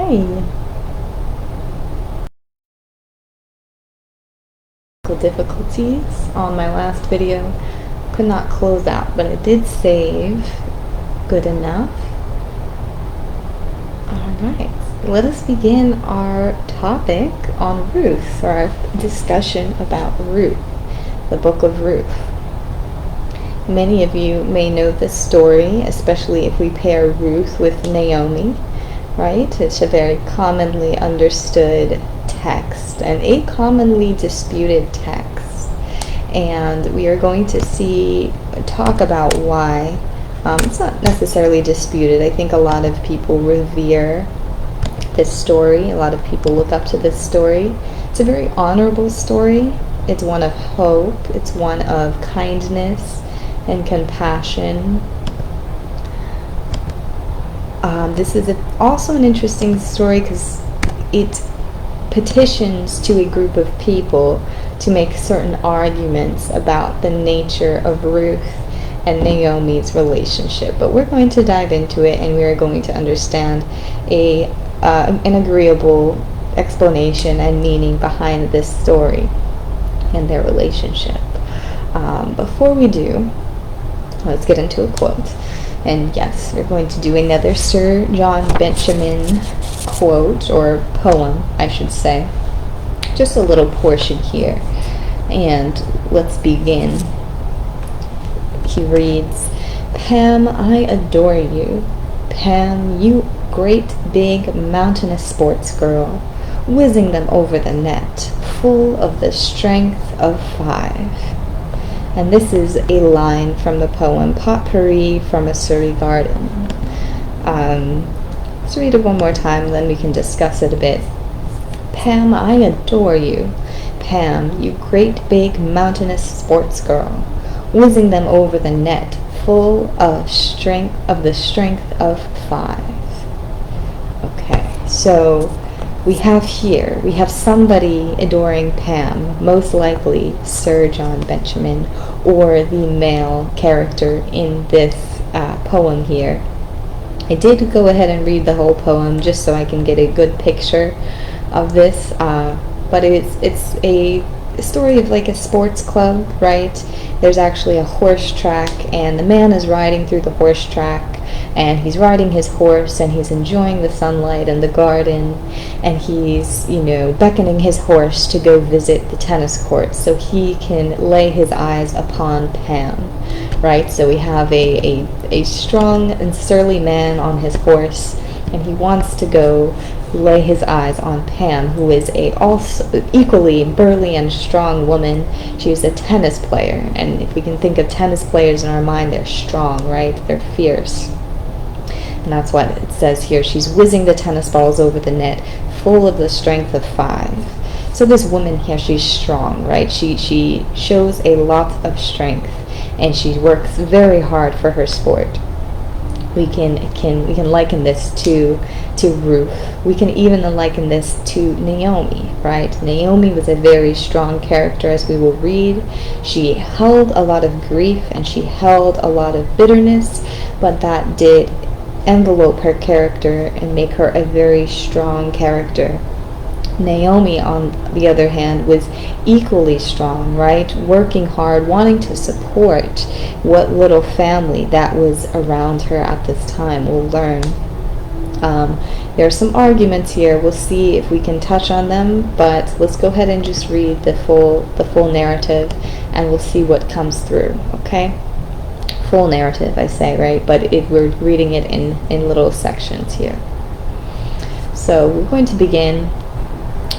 Hi. Difficulties on my last video. Could not close out, but I did save. Good enough. Alright, let us begin our topic on Ruth, or our discussion about Ruth, the book of Ruth. Many of you may know this story, especially if we pair Ruth with Naomi, right? It's a very commonly understood text and a commonly disputed text. And we are going to talk about why. It's not necessarily disputed. I think a lot of people revere this story. A lot of people look up to this story. It's a very honorable story. It's one of hope. It's one of kindness and compassion. This is also an interesting story because it petitions to a group of people to make certain arguments about the nature of Ruth and Naomi's relationship. But we're going to dive into it, and we are going to understand an agreeable explanation and meaning behind this story and their relationship. Before we do, let's get into a quote. And yes, we're going to do another Sir John Benjamin quote, or poem, I should say. Just a little portion here. And let's begin. He reads, "Pam, I adore you. Pam, you great big mountainous sports girl, whizzing them over the net, full of the strength of 5. And this is a line from the poem Potpourri from a Surrey Garden. Let's read it one more time, then we can discuss it a bit. "Pam, I adore you. Pam, you great big mountainous sports girl, whizzing them over the net, full of the strength of 5. Okay, so we have somebody adoring Pam, most likely Sir John Benjamin, or the male character in this poem here. I did go ahead and read the whole poem just so I can get a good picture of this, but it's a story of like a sports club, right? There's actually a horse track, and the man is riding through the horse track, and he's riding his horse, and he's enjoying the sunlight and the garden, and he's, beckoning his horse to go visit the tennis courts so he can lay his eyes upon Pam, right? So we have a strong and surly man on his horse, and he wants to go lay his eyes on Pam, who is a also equally burly and strong woman. She's a tennis player, and if we can think of tennis players in our mind, they're strong, right? They're fierce. And that's what it says here. She's whizzing the tennis balls over the net, full of the strength of 5. So this woman here, she's strong, right? She shows a lot of strength, and she works very hard for her sport. We can liken this to Ruth. We can even liken this to Naomi, right? Naomi was a very strong character, as we will read. She held a lot of grief and she held a lot of bitterness, but that did envelope her character and make her a very strong character. Naomi, on the other hand, was equally strong, right? Working hard, wanting to support what little family that was around her at this time. We'll learn. There are some arguments here. We'll see if we can touch on them, but let's go ahead and just read the full narrative, and we'll see what comes through, okay? Full narrative, I say, right? But we're reading it in little sections here. So we're going to begin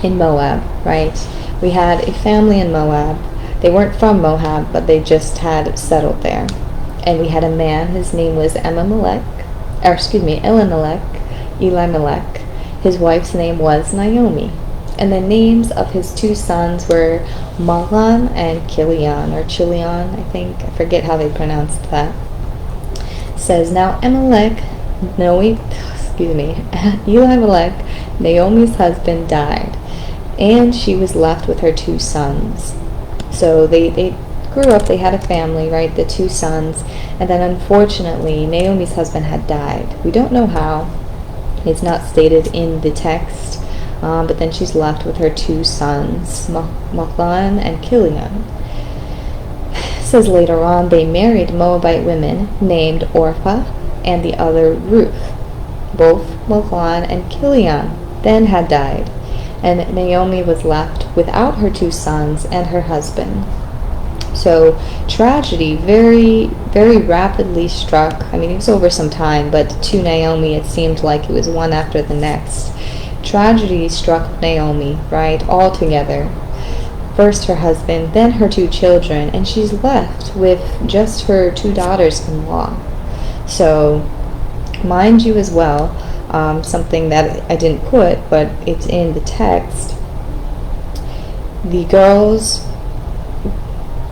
in Moab, right? We had a family in Moab. They weren't from Moab, but they just had settled there. And we had a man, his name was Elimelek. His wife's name was Naomi. And the names of his 2 sons were Mahlon and Killion, or Chilion, I think. I forget how they pronounced that. It says, "Now Elimelek, Naomi's husband, died, and she was left with her 2 sons." So they grew up, they had a family, right? The 2 sons. And then unfortunately, Naomi's husband had died. We don't know how. It's not stated in the text, but then she's left with her 2 sons, Mahlon and Killion. It says later on, they married Moabite women named Orpah and the other Ruth. Both Mahlon and Killion then had died, and Naomi was left without her 2 sons and her husband. So tragedy very, very rapidly struck. I mean, it was over some time, but to Naomi it seemed like it was one after the next. Tragedy struck Naomi, right, all together. First her husband, then her 2 children, and she's left with just her 2 daughters-in-law. So, mind you as well, something that I didn't put, but it's in the text, the girls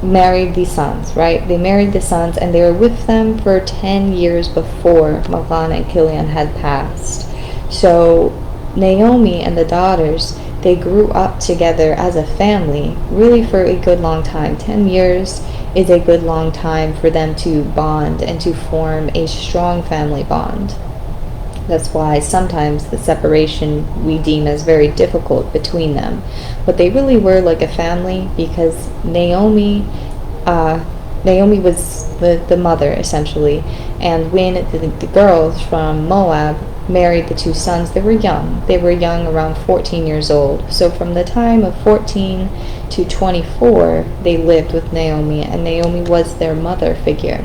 married the sons, right? They married the sons, and they were with them for 10 years before Mahlon and Killion had passed. So Naomi and the daughters, they grew up together as a family, really for a good long time. 10 years is a good long time for them to bond and to form a strong family bond. That's why sometimes the separation we deem as very difficult between them. But they really were like a family, because Naomi was the mother, essentially. And when the girls from Moab married the 2 sons, they were young. They were young, around 14 years old. So from the time of 14 to 24, they lived with Naomi, and Naomi was their mother figure.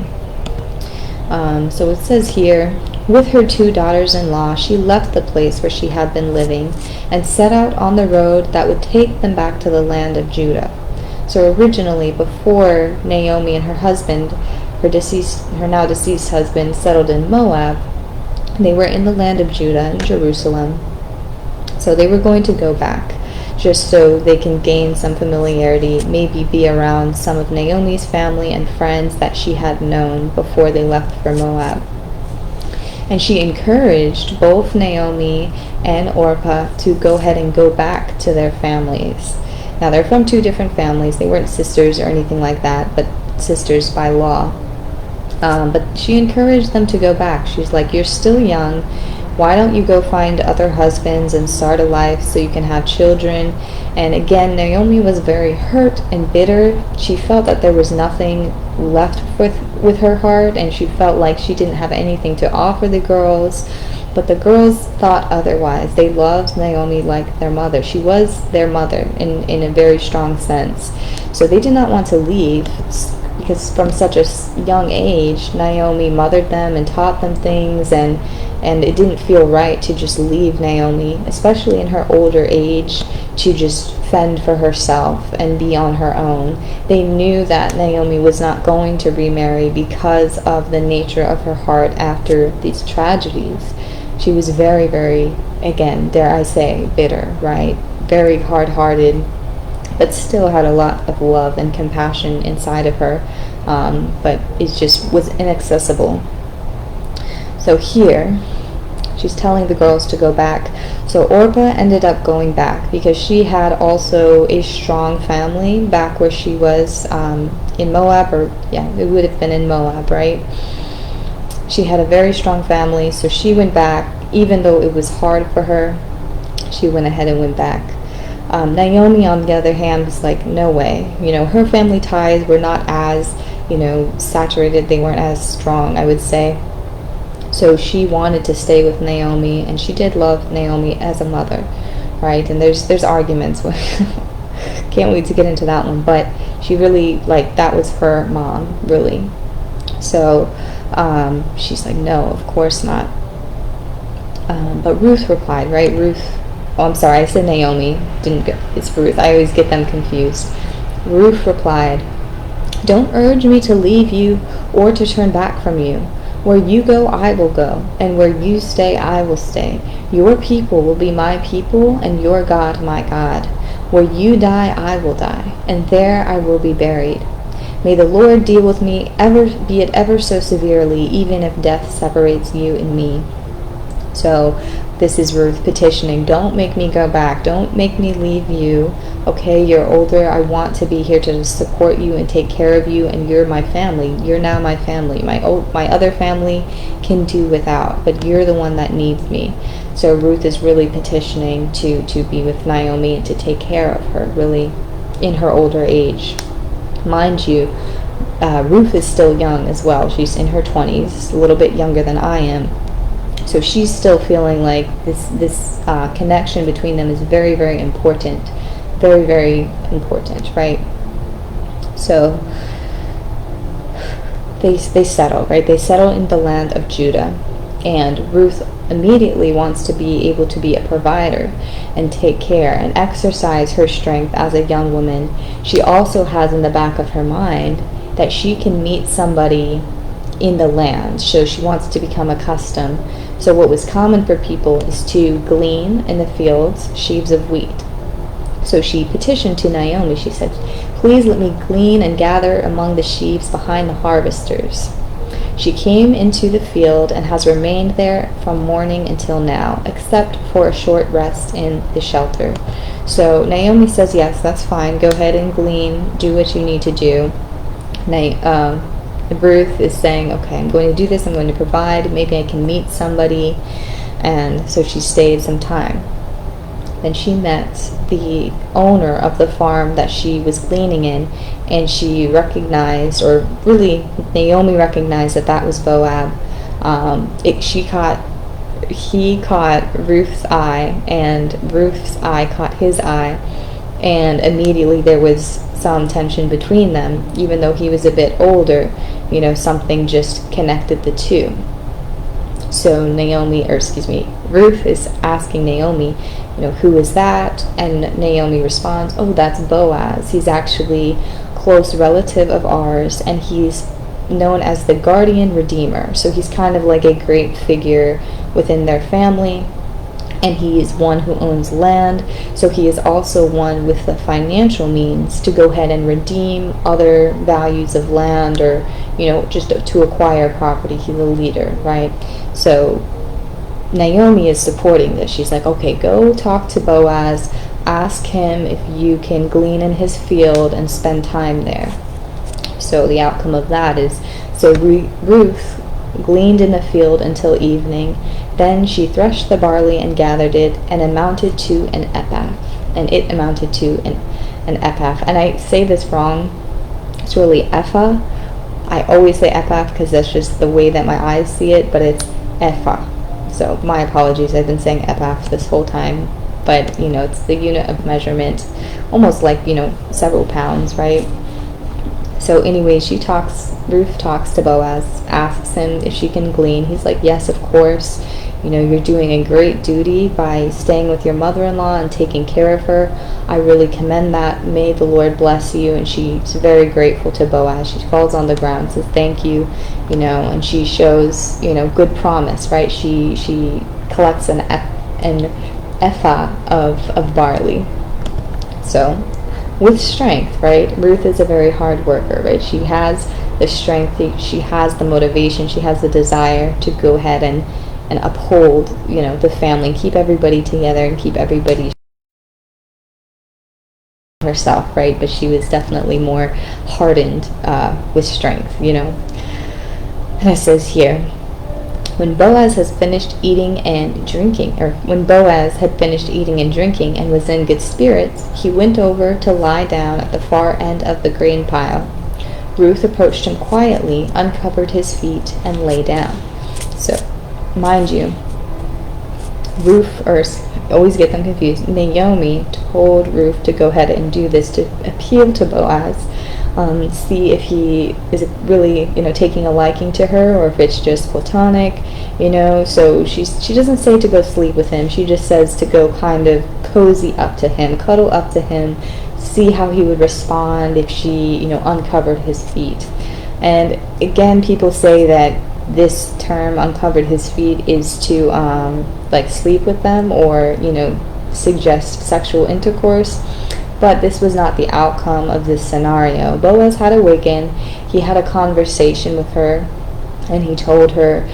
So it says here, with her 2 daughters-in-law, she left the place where she had been living and set out on the road that would take them back to the land of Judah. So originally, before Naomi and her husband, her now deceased husband, settled in Moab, they were in the land of Judah, in Jerusalem. So they were going to go back, just so they can gain some familiarity, maybe be around some of Naomi's family and friends that she had known before they left for Moab. And she encouraged both Naomi and Orpah to go ahead and go back to their families. Now, they're from 2 different families. They weren't sisters or anything like that, but sisters by law. But she encouraged them to go back. She's like, you're still young. Why don't you go find other husbands and start a life so you can have children? And again, Naomi was very hurt and bitter. She felt that there was nothing left with her heart, and she felt like she didn't have anything to offer the girls. But the girls thought otherwise. They loved Naomi like their mother. She was their mother in a very strong sense. So they did not want to leave, because from such a young age, Naomi mothered them and taught them things, and it didn't feel right to just leave Naomi, especially in her older age, to just fend for herself and be on her own. They knew that Naomi was not going to remarry because of the nature of her heart after these tragedies. She was very, very, again, dare I say, bitter, right? Very hard-hearted, but still had a lot of love and compassion inside of her, but it just was inaccessible. So here, she's telling the girls to go back. So Orpah ended up going back because she had also a strong family back where she was in Moab, or yeah, it would have been in Moab, right? She had a very strong family, so she went back. Even though it was hard for her, she went ahead and went back. Naomi, on the other hand, was like, no way. You know, her family ties were not as, saturated. They weren't as strong, I would say. So she wanted to stay with Naomi, and she did love Naomi as a mother, right? And there's arguments. Can't wait to get into that one. But she really, that was her mom, really. So she's like, no, of course not. But Ruth replied, right? I'm sorry, I said Naomi. It's Ruth. I always get them confused. Ruth replied, don't urge me to leave you or to turn back from you. Where you go, I will go, and where you stay, I will stay. Your people will be my people, and your God my God. Where you die, I will die, and there I will be buried. May the Lord deal with me, ever so severely, even if death separates you and me. So This is Ruth petitioning, don't make me go back. Don't make me leave you. Okay, you're older. I want to be here to support you and take care of you, and you're my family. You're now my family. My other family can do without, but you're the one that needs me. So Ruth is really petitioning to be with Naomi and to take care of her, really, in her older age. Mind you, Ruth is still young as well. She's in her 20s, a little bit younger than I am. So she's still feeling like this connection between them is very, very important. Very, very important, right? So they settle, right? They settle in the land of Judah. And Ruth immediately wants to be able to be a provider and take care and exercise her strength as a young woman. She also has in the back of her mind that she can meet somebody in the land. So she wants to become accustomed. So what was common for people is to glean in the fields sheaves of wheat. So she petitioned to Naomi. She said, please let me glean and gather among the sheaves behind the harvesters. She came into the field and has remained there from morning until now, except for a short rest in the shelter. So Naomi says, yes, that's fine. Go ahead and glean. Do what you need to do. Ruth is saying, okay, I'm going to do this. I'm going to provide. Maybe I can meet somebody. And so she stayed some time. Then she met the owner of the farm that she was gleaning in, and she recognized, or really Naomi recognized, that was Boaz. He caught Ruth's eye, and Ruth's eye caught his eye, and immediately there was some tension between them. Even though he was a bit older, something just connected the two. So Ruth is asking Naomi, who is that? And Naomi responds, oh, that's Boaz. He's actually a close relative of ours, and he's known as the guardian redeemer. So he's kind of like a great figure within their family, and he is one who owns land. So he is also one with the financial means to go ahead and redeem other values of land, or just to acquire property. He's a leader, right? So Naomi is supporting this. She's like, okay, go talk to Boaz, ask him if you can glean in his field and spend time there. So the outcome of that is, Ruth gleaned in the field until evening. Then she threshed the barley and gathered it, and amounted to an ephah. And it amounted to an ephah. And I say this wrong. It's really ephah. I always say ephah because that's just the way that my eyes see it, but it's ephah. So my apologies, I've been saying ephah this whole time, but it's the unit of measurement, almost like several pounds, right? So anyway, Ruth talks to Boaz, asks him if she can glean. He's like, yes, of course. You're doing a great duty by staying with your mother-in-law and taking care of her. I really commend that. May the Lord bless you. And she's very grateful to Boaz. She falls on the ground, says thank you, and she shows, good promise, right? She collects an ephah of barley. So with strength, right? Ruth is a very hard worker, right? She has the strength, she has the motivation, she has the desire to go ahead and uphold, the family, keep everybody together and keep everybody herself, right? But she was definitely more hardened with strength, And it says here, when Boaz had finished eating and drinking and was in good spirits, he went over to lie down at the far end of the grain pile. Ruth approached him quietly, uncovered his feet, and lay down. So, mind you, I always get them confused. Naomi told Ruth to go ahead and do this to appeal to Boaz, see if he is really, taking a liking to her, or if it's just platonic, So she doesn't say to go sleep with him. She just says to go kind of cozy up to him, cuddle up to him, see how he would respond if she, uncovered his feet. And again, people say that this term, uncovered his feet, is to sleep with them, or suggest sexual intercourse. But this was not the outcome of this scenario. Boaz had awakened. He had a conversation with her, and he told her,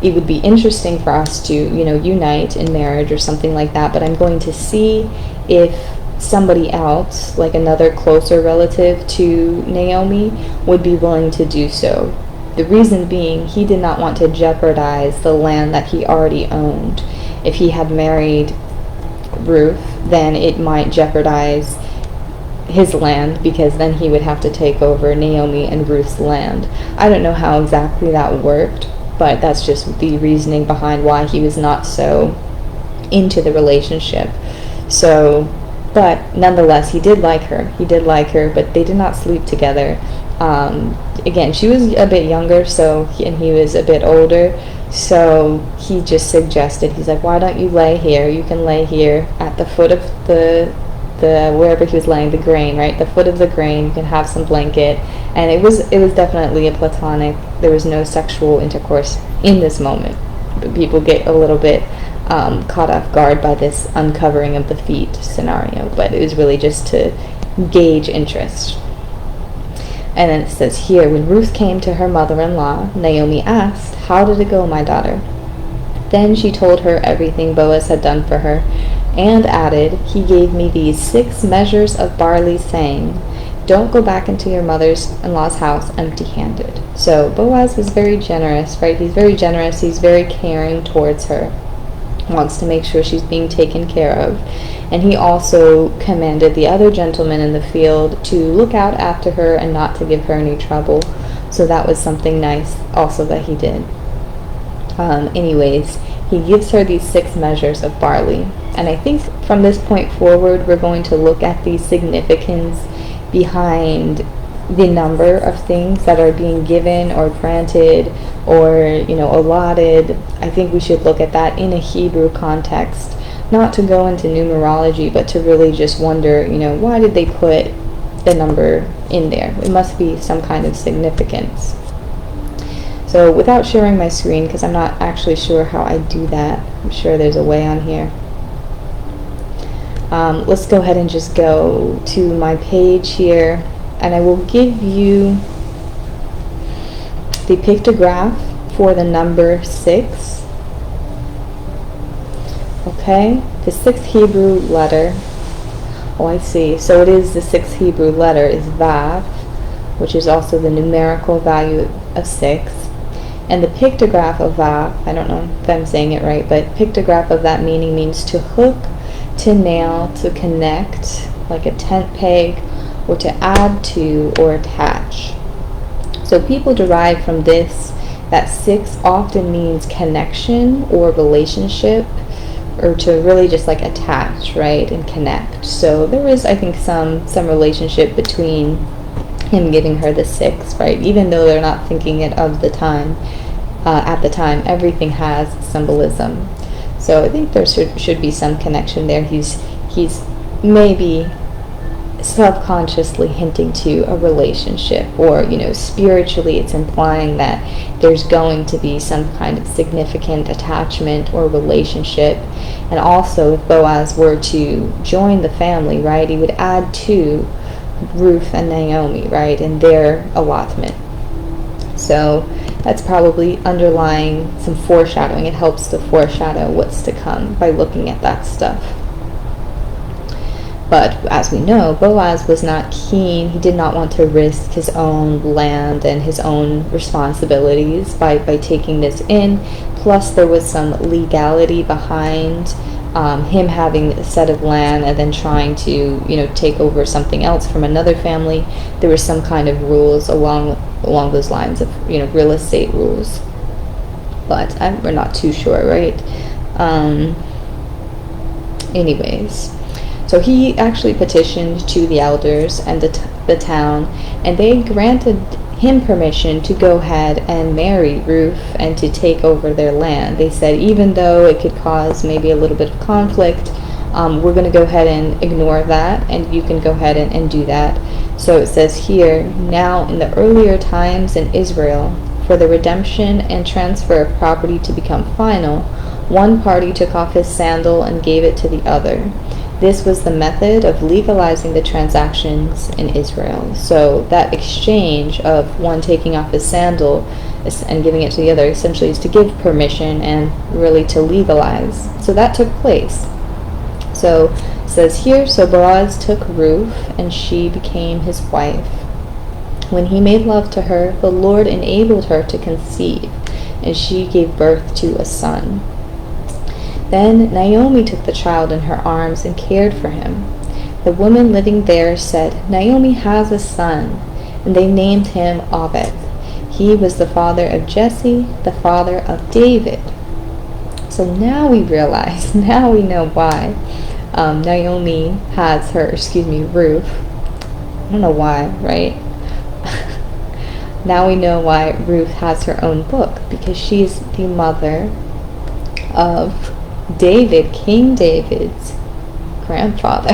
it would be interesting for us to, unite in marriage or something like that, but I'm going to see if somebody else, like another closer relative to Naomi, would be willing to do so. The reason being, he did not want to jeopardize the land that he already owned. If he had married Ruth, then it might jeopardize his land, because then he would have to take over Naomi and Ruth's land. I don't know how exactly that worked, but that's just the reasoning behind why he was not so into the relationship. So, but nonetheless, he did like her. He did like her, but they did not sleep together. Again, she was a bit younger, and he was a bit older, so he just suggested, he's like, why don't you lay here? You can lay here at the foot of the wherever he was laying, the grain, right? The foot of the grain, you can have some blanket. And it was definitely a platonic, there was no sexual intercourse in this moment. But people get a little bit caught off guard by this uncovering of the feet scenario, but it was really just to gauge interest. And then it says here, when Ruth came to her mother-in-law, Naomi asked, how did it go, my daughter? Then she told her everything Boaz had done for her, and added, he gave me these 6 measures of barley, saying, don't go back into your mother-in-law's house empty-handed. So Boaz was very generous, right? He's very generous. He's very caring towards her. Wants to make sure she's being taken care of. And he also commanded the other gentlemen in the field to look out after her and not to give her any trouble. So that was something nice also that he did. Anyways, he gives her these 6 measures of barley. And I think from this point forward, we're going to look at the significance behind the number of things that are being given or granted or, allotted. I think we should look at that in a Hebrew context, not to go into numerology, but to really just wonder, why did they put the number in there? It must be some kind of significance. So without sharing my screen, because I'm not actually sure how I do that, I'm sure there's a way on here. Let's go ahead and just go to my page here, and I will give you the pictograph for the number 6. Okay, the 6th Hebrew letter. Oh, I see. So it is the 6th Hebrew letter is Vav, which is also the numerical value of 6. And the pictograph of Vav, I don't know if I'm saying it right, but pictograph of that meaning means to hook, to nail, to connect, like a tent peg, or to add to or attach. So people derive from this that 6 often means connection or relationship, or to really just like attach, right, and connect. So there is, I think, some relationship between him giving her the 6, right, even though they're not thinking it of the time. At the time, everything has symbolism. So I think there should be some connection there. He's maybe subconsciously hinting to a relationship, or spiritually it's implying that there's going to be some kind of significant attachment or relationship. And also, if Boaz were to join the family, right, he would add to Ruth and Naomi, right, in their allotment. So that's probably underlying some foreshadowing. It helps to foreshadow what's to come by looking at that stuff. But as we know, Boaz was not keen. He did not want to risk his own land and his own responsibilities by taking this in. Plus, there was some legality behind him having a set of land and then trying to, take over something else from another family. There was some kind of rules along those lines of, real estate rules. But we're not too sure, right? Anyways. So he actually petitioned to the elders and the town, and they granted him permission to go ahead and marry Ruth and to take over their land. They said, even though it could cause maybe a little bit of conflict, we're going to go ahead and ignore that, and you can go ahead and do that. So it says here, now in the earlier times in Israel, for the redemption and transfer of property to become final, one party took off his sandal and gave it to the other. This was the method of legalizing the transactions in Israel. So that exchange of one taking off his sandal and giving it to the other essentially is to give permission and really to legalize. So that took place. So it says here, so Boaz took Ruth, and she became his wife. When he made love to her, the Lord enabled her to conceive, and she gave birth to a son. Then Naomi took the child in her arms and cared for him. The woman living there said, Naomi has a son, and they named him Obed. He was the father of Jesse, the father of David. So now we realize, now we know why Naomi has Ruth. I don't know why, right? Now we know why Ruth has her own book, because she's the mother of David, King David's grandfather.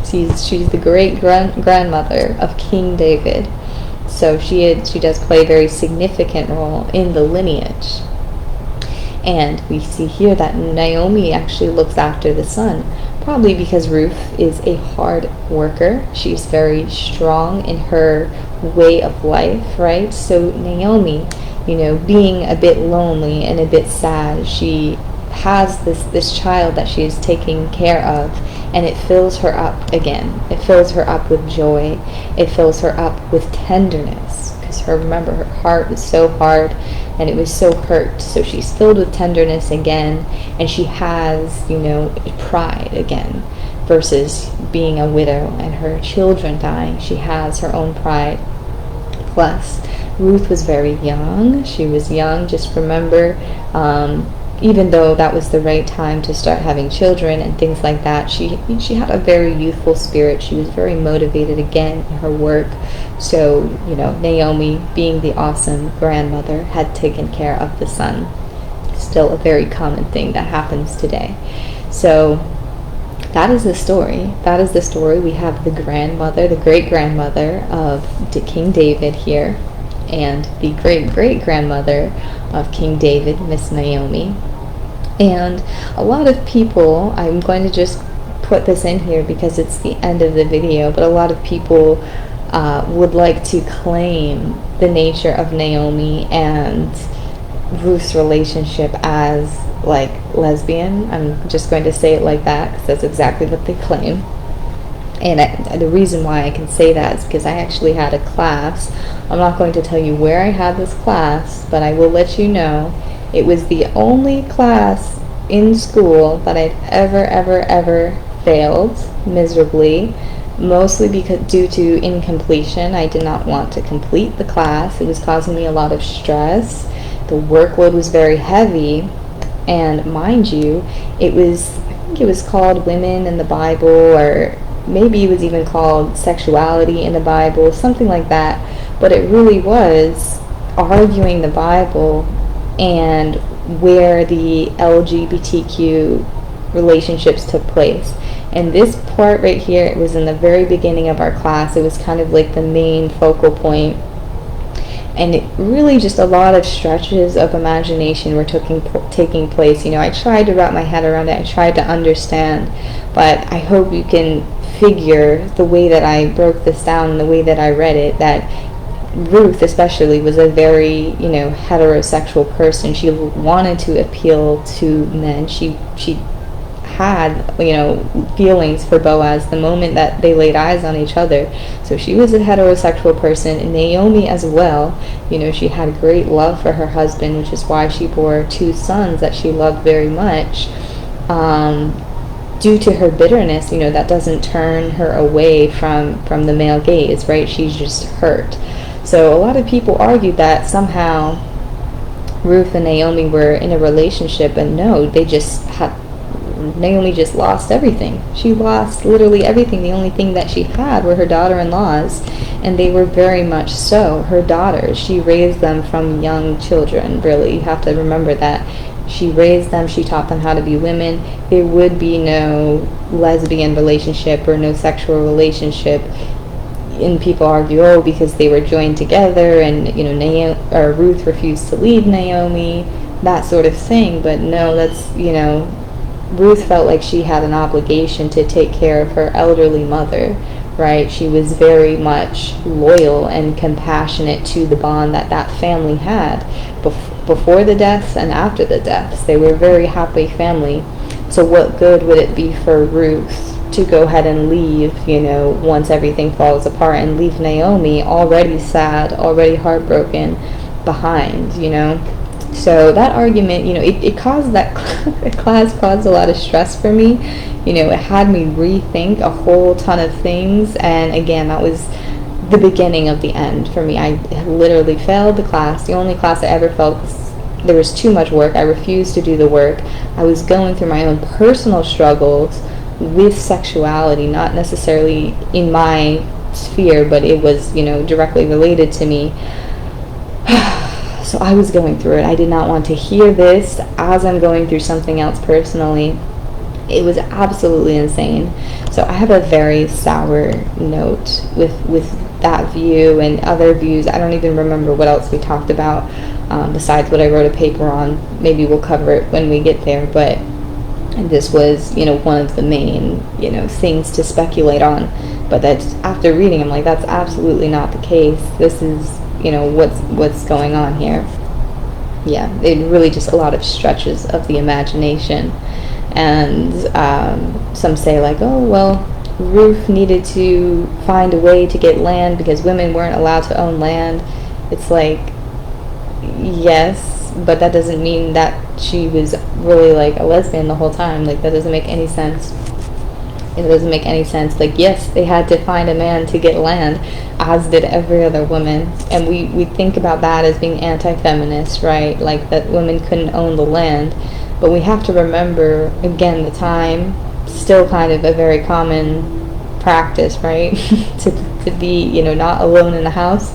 she's the great grandmother of King David. So she does play a very significant role in the lineage. And we see here that Naomi actually looks after the son, probably because Ruth is a hard worker. She's very strong in her way of life, right? So Naomi, being a bit lonely and a bit sad, she has this child that she is taking care of, and it fills her up again. It fills her up with joy. It fills her up with tenderness, because remember, her heart was so hard and it was so hurt. So she's filled with tenderness again, and she has, pride again, versus being a widow and her children dying. She has her own pride. Plus, Ruth was very young. She was young. Just remember, even though that was the right time to start having children and things like that, she had a very youthful spirit. She was very motivated again in her work. So, Naomi, being the awesome grandmother, had taken care of the son. Still a very common thing that happens today. So that is the story. That is the story. We have the grandmother, the great-grandmother of King David here, and the great-great-grandmother of King David, Miss Naomi. And a lot of people, I'm going to just put this in here because it's the end of the video, but a lot of people would like to claim the nature of Naomi and Ruth's relationship as like lesbian. I'm just going to say it like that because that's exactly what they claim. And the reason why I can say that is because I actually had a class. I'm not going to tell you where I had this class, but I will let you know it was the only class in school that I'd ever failed miserably, mostly due to incompletion. I did not want to complete the class. It was causing me a lot of stress. The workload was very heavy, and mind you, I think it was called Women in the Bible, or maybe it was even called Sexuality in the Bible, something like that. But it really was arguing the Bible and where the LGBTQ relationships took place. And this part right here, it was in the very beginning of our class. It was kind of like the main focal point. And it really just a lot of stretches of imagination were taking place. I tried to wrap my head around it. I tried to understand. But I hope you can figure the way that I broke this down and the way that I read it, that Ruth especially was a very, heterosexual person. She wanted to appeal to men. She had, feelings for Boaz the moment that they laid eyes on each other. So she was a heterosexual person, and Naomi as well. She had great love for her husband, which is why she bore 2 sons that she loved very much. Due to her bitterness, that doesn't turn her away from the male gaze, right? She's just hurt. So a lot of people argued that somehow Ruth and Naomi were in a relationship, but no, Naomi just lost everything. She lost literally everything. The only thing that she had were her daughter-in-laws, and they were very much so her daughters. She raised them from young children, really. You have to remember that. She raised them, she taught them how to be women. There would be no lesbian relationship or no sexual relationship. And people argue, because they were joined together, and Ruth refused to leave Naomi, that sort of thing. But no, that's, Ruth felt like she had an obligation to take care of her elderly mother, right? She was very much loyal and compassionate to the bond that that family had before the deaths and after the deaths. They were a very happy family. So what good would it be for Ruth to go ahead and leave, once everything falls apart, and leave Naomi already sad, already heartbroken behind, So that argument, it caused that class caused a lot of stress for me. It had me rethink a whole ton of things, and again, that was the beginning of the end for me. I literally failed the class, the only class I ever failed because there was too much work. I refused to do the work. I was going through my own personal struggles with sexuality, not necessarily in my sphere, but it was, directly related to me. So I was going through it. I did not want to hear this as I'm going through something else personally. It was absolutely insane. So I have a very sour note with that view and other views. I don't even remember what else we talked about besides what I wrote a paper on. Maybe we'll cover it when we get there, but this was, one of the main, things to speculate on. But that's, after reading, I'm like, that's absolutely not the case. This is, what's going on here. Yeah, it really just a lot of stretches of the imagination. And some say like, oh, well, Ruth needed to find a way to get land because women weren't allowed to own land. It's like, yes, but that doesn't mean that she was really like a lesbian the whole time. Like, that doesn't make any sense. It doesn't make any sense. Like, yes, they had to find a man to get land, as did every other woman. And we think about that as being anti-feminist, right? Like, that women couldn't own the land. But we have to remember, again, the time, still kind of a very common practice, right? to be, not alone in the house.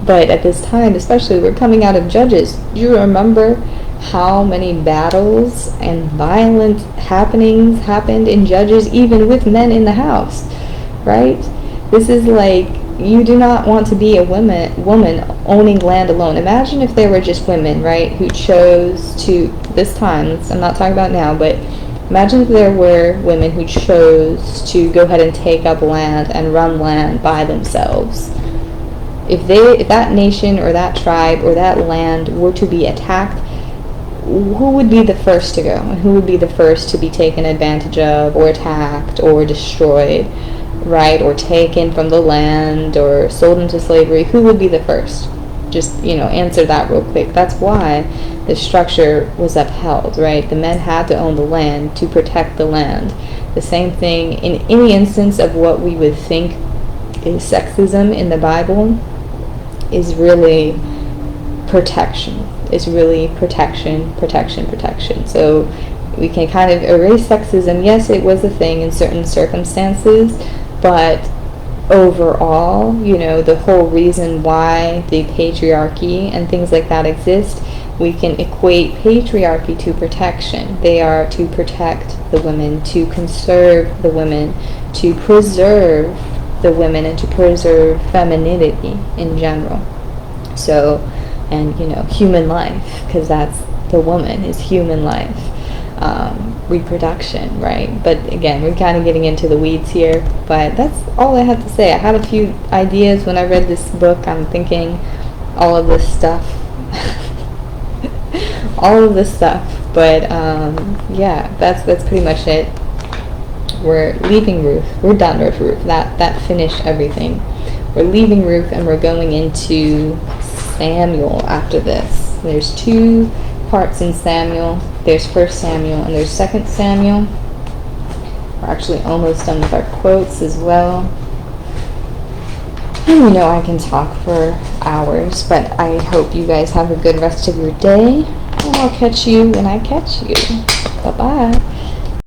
But at this time, especially, we're coming out of Judges. Do you remember how many battles and violent happenings happened in Judges, even with men in the house, right? This is like, you do not want to be a woman owning land alone. Imagine if there were just women, right, who chose to, this time, I'm not talking about now, but imagine if there were women who chose to go ahead and take up land and run land by themselves. If that nation or that tribe or that land were to be attacked, who would be the first to go? And who would be the first to be taken advantage of or attacked or destroyed, right? Or taken from the land or sold into slavery? Who would be the first? Just, answer that real quick. That's why the structure was upheld, right? The men had to own the land to protect the land. The same thing in any instance of what we would think is sexism in the Bible is really protection. It's really protection. So we can kind of erase sexism. Yes, it was a thing in certain circumstances, but overall, the whole reason why the patriarchy and things like that exist, we can equate patriarchy to protection. They are to protect the women, to conserve the women, to preserve the women, and to preserve femininity in general. So, and human life, because that's the woman, is human life, reproduction, right? But again, we're kind of getting into the weeds here, but that's all I have to say. I had a few ideas when I read this book. I'm thinking all of this stuff but yeah, that's pretty much it. We're leaving Ruth. We're done with Ruth. That finished everything. We're leaving Ruth and we're going into Samuel after this. There's two parts in Samuel. There's 1 Samuel and there's 2 Samuel. We're actually almost done with our quotes as well. And I can talk for hours, but I hope you guys have a good rest of your day. And I'll catch you when I catch you. Bye-bye.